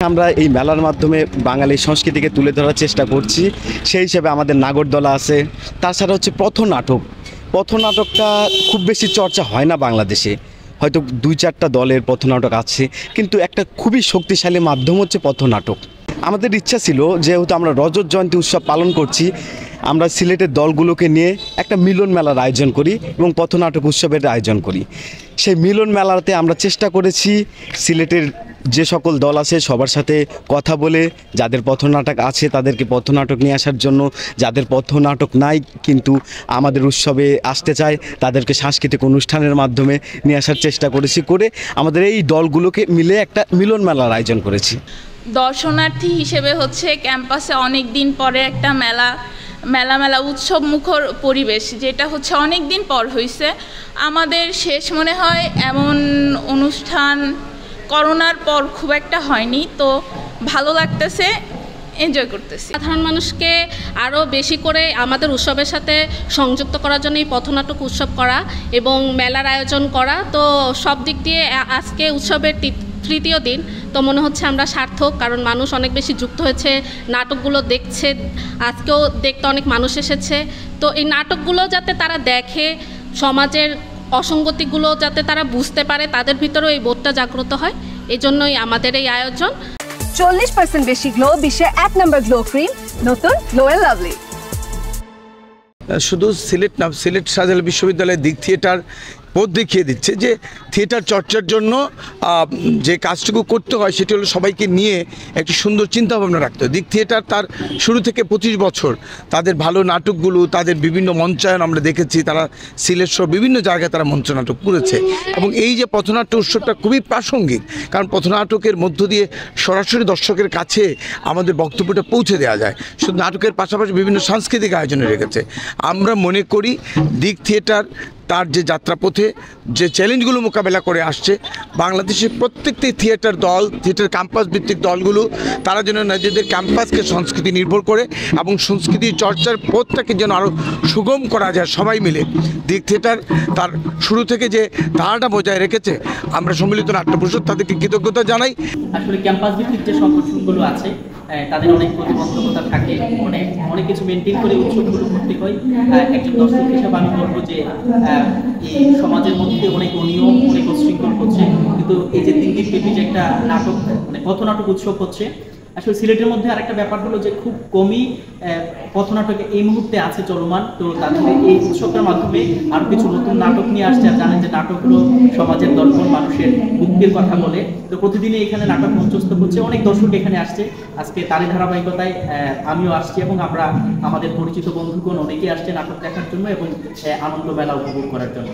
আমরা এই মেলার মাধ্যমে বাঙালি সংস্কৃতিকে তুলে ধরার চেষ্টা করছি। সেই হিসেবে আমাদের নাগরদোলা আছে, তাছাড়া হচ্ছে পথনাটকটা খুব বেশি চর্চা হয় না বাংলাদেশে, হয়তো 2-4টা দলের পথনাটক আছে, কিন্তু একটা খুবই শক্তিশালী মাধ্যম হচ্ছে পথনাটক। আমাদের ইচ্ছা ছিল, যেহেতু আমরা রজত জয়ন্তী উৎসব পালন করছি, আমরা সিলেটের দলগুলোকে নিয়ে একটা মিলন মেলার আয়োজন করি এবং পথনাটক উৎসবের আয়োজন করি। সেই মিলন মেলাতে আমরা চেষ্টা করেছি সিলেটের যে সকল দল আছে সবার সাথে কথা বলে, যাদের পথনাটক আছে তাদেরকে পথনাটক নিয়ে আসার জন্য, যাদের পথনাটক নাই কিন্তু আমাদের উৎসবে আসতে চায় তাদেরকে সাংস্কৃতিক অনুষ্ঠানের মাধ্যমে নিয়ে আসার চেষ্টা করেছি, করে আমাদের এই দলগুলোকে মিলে একটা মিলন মেলার আয়োজন করেছি। দর্শনার্থী হিসেবে হচ্ছে ক্যাম্পাসে অনেক দিন পরে একটা মেলা উৎসব মুখর পরিবেশ, যেটা হচ্ছে অনেক দিন পর হয়েছে। আমাদের শেষ মনে হয় এমন অনুষ্ঠান করোনার পর খুব একটা হয়নি, তো ভালো লাগতেছে, এনজয় করতেছি। সাধারণ মানুষকে আরও বেশি করে আমাদের উৎসবের সাথে সংযুক্ত করার জন্য এই পথনাটক উৎসব করা এবং মেলার আয়োজন করা, তো সব দিক দিয়ে আজকে উৎসবের তৃতীয় দিন, তো মনে হচ্ছে আমরা সার্থক, কারণ মানুষ অনেক বেশি যুক্ত হয়েছে, নাটকগুলো দেখছে, আজকেও দেখতে অনেক মানুষ এসেছে। তো এই নাটকগুলো যাতে তারা দেখে, সমাজের অসঙ্গতিগুলো যাতে তারা বুঝতে পারে, তাদের ভিতরেও এই বোধটা জাগ্রত হয়, এই জন্যই আমাদের এই আয়োজন। 40% বেশি গ্লো, বিশ্বের 1 নম্বর গ্লো ক্রিম, নতুন গ্লো এন্ড লাভলি। শুধু সিলেট না, সিলেট শাহজালাল বিশ্ববিদ্যালয়ের দিক থিয়েটার পথ দেখিয়ে দিচ্ছে যে থিয়েটার চর্চার জন্য যে কাজটুকু করতে হয় সেটি হলো সবাইকে নিয়ে একটি সুন্দর চিন্তাভাবনা রাখতে হয়। দিক থিয়েটার তার শুরু থেকে 25 বছর তাদের ভালো নাটকগুলো, তাদের বিভিন্ন মঞ্চায়ন আমরা দেখেছি, তারা সিলেট সহ বিভিন্ন জায়গায় তারা মঞ্চ নাটক করেছে, এবং এই যে পথনাট্য উৎসবটা খুবই প্রাসঙ্গিক, কারণ পথনাটকের মধ্য দিয়ে সরাসরি দর্শকের কাছে আমাদের বক্তব্যটা পৌঁছে দেওয়া যায়। শুধু নাটকের পাশাপাশি বিভিন্ন সাংস্কৃতিক আয়োজনে রেখেছে। আমরা মনে করি দিক থিয়েটার তার যে যাত্রাপথে যে চ্যালেঞ্জগুলো মোকাবেলা করে আসছে, বাংলাদেশের প্রত্যেকটি থিয়েটার দল, থিয়েটার ক্যাম্পাস ভিত্তিক দলগুলো, তারা যেন নিজেদের ক্যাম্পাসকে সংস্কৃতি নির্ভর করে এবং সংস্কৃতি চর্চার পথটাকে যেন আরও সুগম করা যায় সবাই মিলে। দিক থিয়েটার তার শুরু থেকে যে ধারাটা বজায় রেখেছে, আমরা সম্মিলিত নাট্য পরিষদ তাদেরকে কৃতজ্ঞতা জানাই। আসলে ক্যাম্পাস ভিত্তিক যে সংগঠনগুলো আছে তাদের অনেক প্রতিবন্ধকতা থাকে, অনেক কিছু মেনটেন করে উৎসবগুলো করতে হয়। একজন দর্শক হিসেবে আমি বলবো যে এই সমাজের মধ্যে অনেক অনিয়ম, অনেক উচ্ছৃঙ্খল হচ্ছে, কিন্তু এই যে 3 দিন ব্যাপী যে একটা নাটক পথনাটক উৎসব হচ্ছে, আসলে সিলেটের মধ্যে আরেকটা ব্যাপার হলো যে খুব কমই পথনাটক এই মুহূর্তে আছে চলমান। তো তাদের এই উৎসবের মাধ্যমে আরও কিছু নতুন নাটক নিয়ে আসছে। আর জানেন যে নাটকগুলো সমাজের দর্পণ, মানুষের মুক্তির কথা বলে, তো প্রতিদিনই এখানে নাটক মঞ্চস্থ হচ্ছে, অনেক দর্শক এখানে আসছে। আজকে তারই ধারাবাহিকতায় আমিও আসছি এবং আমরা আমাদের পরিচিত বন্ধুগণ অনেকেই আসছে নাটক দেখার জন্য এবং আনন্দ মেলা উপভোগ করার জন্য।